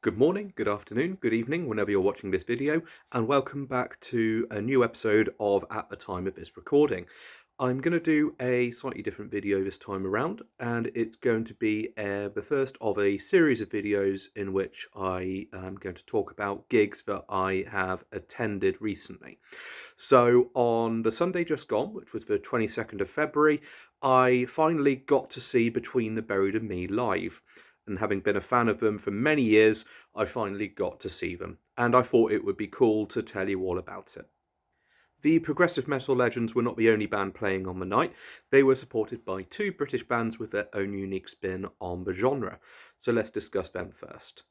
Good morning, good afternoon, good evening, whenever you're watching this video, and welcome back to a new episode of At the Time of this recording. I'm going to do a slightly different video this time around, and it's going to be the first of a series of videos in which I am going to talk about gigs that I have attended recently. So on the Sunday just gone, which was the 22nd of February, I finally got to see Between the Buried and Me live. And having been a fan of them for many years, I finally got to see them, and I thought it would be cool to tell you all about it. The progressive metal legends were not the only band playing on the night. They were supported by two British bands with their own unique spin on the genre. So let's discuss them first.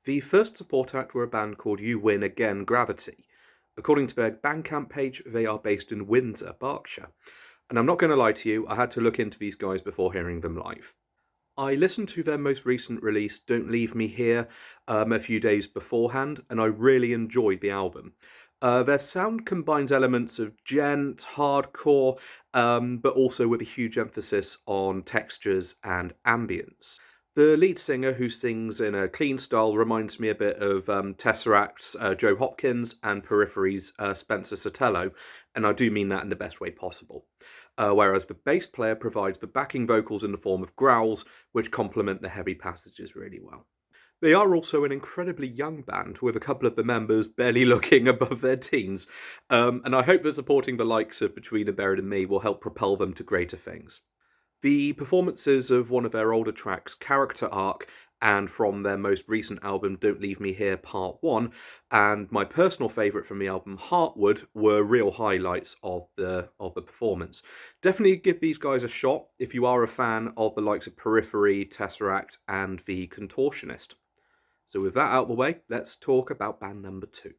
The first support act were a band called You Win Again Gravity. According to their Bandcamp page, they are based in Windsor, Berkshire. And I'm not going to lie to you, I had to look into these guys before hearing them live. I listened to their most recent release, Don't Leave Me Here, a few days beforehand, and I really enjoyed the album. Their sound combines elements of gent, hardcore, but also with a huge emphasis on textures and ambience. The lead singer, who sings in a clean style, reminds me a bit of Tesseract's Joe Hopkins and Periphery's Spencer Sotelo, and I do mean that in the best way possible. Whereas the bass player provides the backing vocals in the form of growls, which complement the heavy passages really well. They are also an incredibly young band, with a couple of the members barely looking above their teens, and I hope that supporting the likes of Between the Buried and Me will help propel them to greater things. The performances of one of their older tracks, Character Arc, and from their most recent album, Don't Leave Me Here Part 1, and my personal favourite from the album, Heartwood, were real highlights of the performance. Definitely give these guys a shot if you are a fan of the likes of Periphery, Tesseract, and The Contortionist. So with that out of the way, let's talk about band number 2.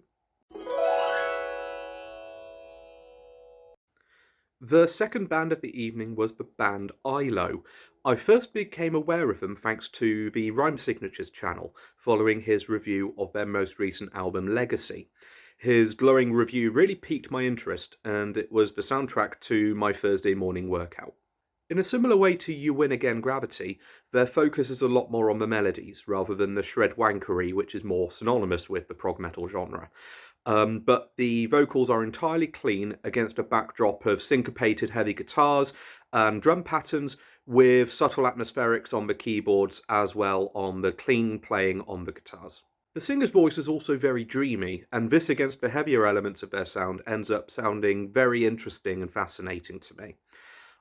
The second band of the evening was the band Ihlo. I first became aware of them thanks to the Rhyme Signatures channel, following his review of their most recent album Legacy. His glowing review really piqued my interest, and it was the soundtrack to my Thursday morning workout. In a similar way to You Win Again Gravity, their focus is a lot more on the melodies, rather than the shred wankery which is more synonymous with the prog metal genre. But the vocals are entirely clean against a backdrop of syncopated heavy guitars and drum patterns, with subtle atmospherics on the keyboards as well on the clean playing on the guitars. The singer's voice is also very dreamy, and this against the heavier elements of their sound ends up sounding very interesting and fascinating to me.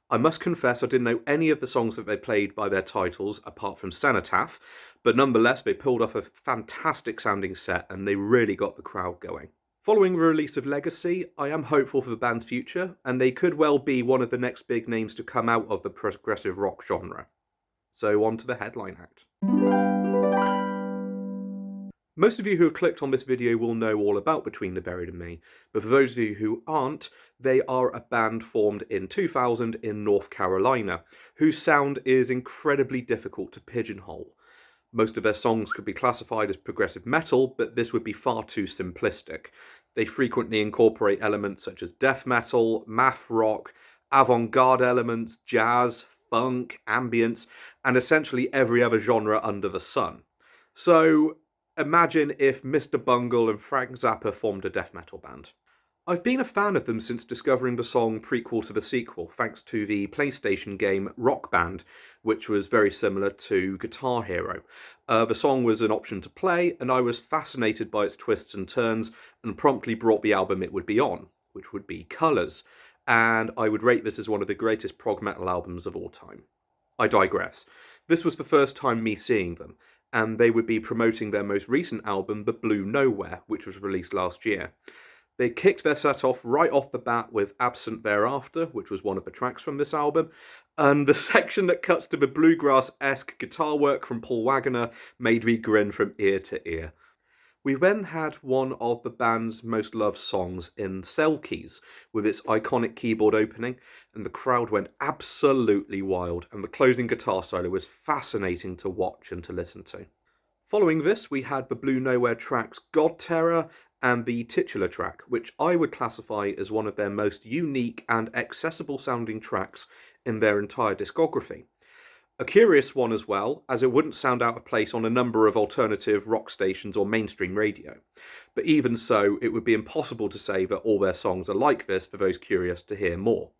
I must confess I didn't know any of the songs that they played by their titles apart from Cenotaph, but nonetheless they pulled off a fantastic sounding set and they really got the crowd going. Following the release of Legacy, I am hopeful for the band's future, and they could well be one of the next big names to come out of the progressive rock genre. So on to the headline act. Most of you who have clicked on this video will know all about Between the Buried and Me, but for those of you who aren't, they are a band formed in 2000 in North Carolina, whose sound is incredibly difficult to pigeonhole. Most of their songs could be classified as progressive metal, but this would be far too simplistic. They frequently incorporate elements such as death metal, math rock, avant-garde elements, jazz, funk, ambience, and essentially every other genre under the sun. So imagine if Mr. Bungle and Frank Zappa formed a death metal band. I've been a fan of them since discovering the song Prequel to the Sequel, thanks to the PlayStation game Rock Band, which was very similar to Guitar Hero. The song was an option to play, and I was fascinated by its twists and turns, and promptly brought the album it would be on, which would be Colours, and I would rate this as one of the greatest prog metal albums of all time. I digress. This was the first time me seeing them, and they would be promoting their most recent album, The Blue Nowhere, which was released last year. They kicked their set off right off the bat with Absent Thereafter, which was one of the tracks from this album, and the section that cuts to the bluegrass-esque guitar work from Paul Wagoner made me grin from ear to ear. We then had one of the band's most loved songs in Selkies, with its iconic keyboard opening, and the crowd went absolutely wild, and the closing guitar solo was fascinating to watch and to listen to. Following this, we had the Blue Nowhere tracks God Terror and the titular track, which I would classify as one of their most unique and accessible sounding tracks in their entire discography. A curious one as well, as it wouldn't sound out of place on a number of alternative rock stations or mainstream radio. But even so, it would be impossible to say that all their songs are like this for those curious to hear more.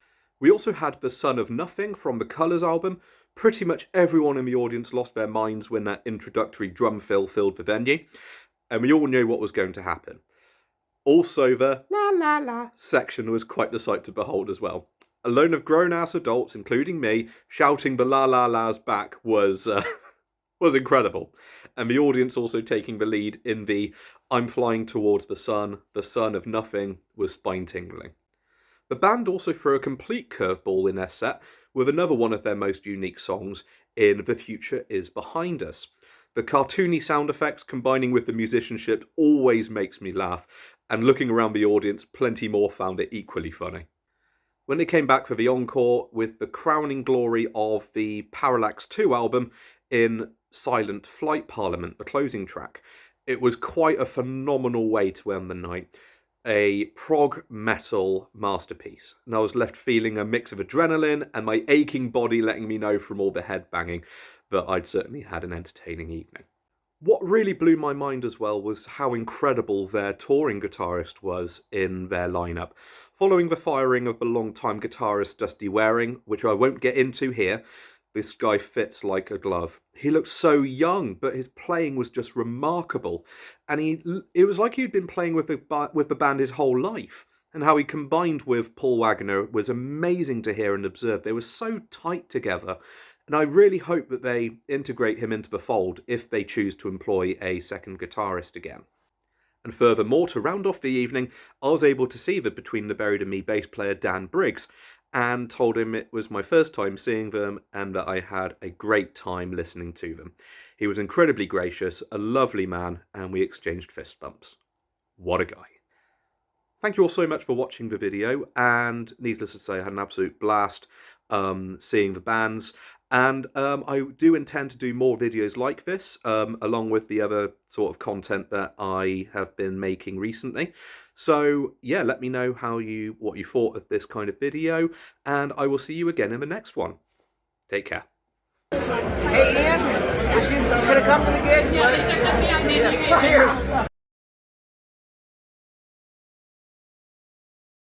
We also had The Son of Nothing from the Colours album. Pretty much everyone in the audience lost their minds when that introductory drum fill filled the venue, and we all knew what was going to happen. Also, the la la la section was quite the sight to behold as well. A load of grown-ass adults, including me, shouting the la la las back was incredible. And the audience also taking the lead in the I'm flying towards the sun of nothing was spine-tingling. The band also threw a complete curveball in their set with another one of their most unique songs in The Future Is Behind Us. The cartoony sound effects combining with the musicianship always makes me laugh, and looking around the audience, plenty more found it equally funny. When they came back for the encore with the crowning glory of the Parallax 2 album in Silent Flight Parliament, the closing track, it was quite a phenomenal way to end the night. A prog metal masterpiece. And I was left feeling a mix of adrenaline and my aching body letting me know from all the headbanging that I'd certainly had an entertaining evening. What really blew my mind as well was how incredible their touring guitarist was in their lineup. Following the firing of the long-time guitarist Dusty Waring, which I won't get into here, this guy fits like a glove. He looked so young, but his playing was just remarkable. And it was like he'd been playing with the band his whole life. And how he combined with Paul Wagner was amazing to hear and observe. They were so tight together. And I really hope that they integrate him into the fold if they choose to employ a second guitarist again. And furthermore, to round off the evening, I was able to see the Between the Buried and Me bass player Dan Briggs, and told him it was my first time seeing them and that I had a great time listening to them. He was incredibly gracious, a lovely man, and we exchanged fist bumps. What a guy. Thank you all so much for watching the video, and needless to say, I had an absolute blast seeing the bands. And I do intend to do more videos like this, along with the other sort of content that I have been making recently. So yeah, let me know what you thought of this kind of video, and I will see you again in the next one. Take care. Hey Ian, wish you could have come to the gig. Yeah, cheers.